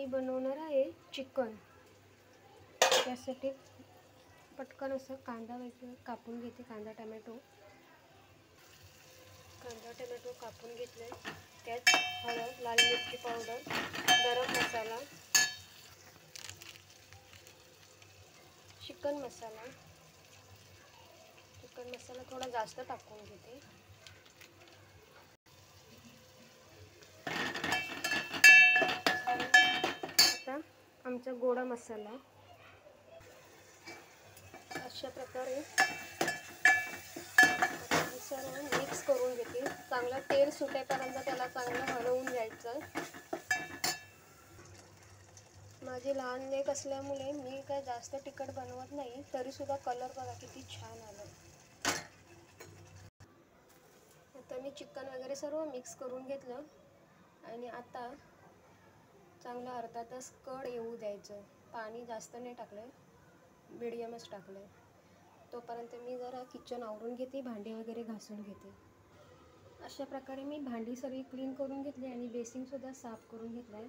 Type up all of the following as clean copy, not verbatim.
मी बनवणार आहे चिकन। त्यासाठी पटकन असं कांदा वगैरे कापून घेते। कांदा टोमॅटो कापून घेतले। त्यात हळद, लाल मिरची पावडर, गरम मसाला, चिकन मसाला थोडा जास्त टाकून घेते। आता आमचा गोडा मसाला अशा प्रकारे सर्व मिक्स करून घेते। चांगलं तेल सुटेपर्यंत त्याला चांगलं हलवून घ्यायचं। माझी लहान लेक असल्यामुळे मी काय जास्त तिखट बनवत नाही, तरी सुद्धा कलर बघा किती छान आला। आता मी चिकन वगैरे सर्व मिक्स करून घेतलं आणि आता चांगलं अर्धा तास कढ येऊ द्यायचं। पाणी जास्त नाही टाकलंय, मीडियमच टाकलंय। तोपर्यंत मी जरा किचन आवरून घेते, भांडी वगैरे घासून घेते। अशा प्रकारे मी भांडी सगळी क्लीन करून घेतली आणि बेसिन सुद्धा साफ करून घेतलाय।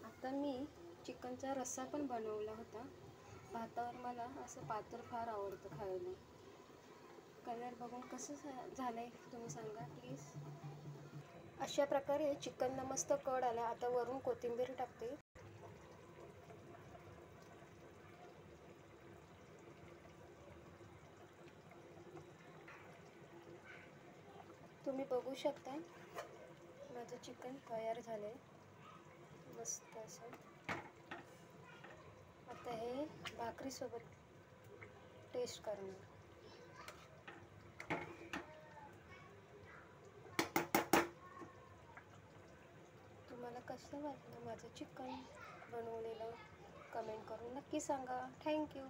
आता मी चिकनचा रस्सा पण बनवला होता। भातावर मला असं पातळ फार आवडतं खायला। कलर बघून कसं झालंय तुम्ही सांगा प्लीज। अशा प्रकारे चिकनला मस्त कढ आला। आता वरून कोथिंबीर टाकते। तुम्ही बघू शकता माझं चिकन तयार झालंय मस्त असं। आता हे भाकरीसोबत टेस्ट करणार। तुम्हाला कसं वाटलं माझं चिकन बनवलेलं कमेंट करून नक्की सांगा। थँक्यू।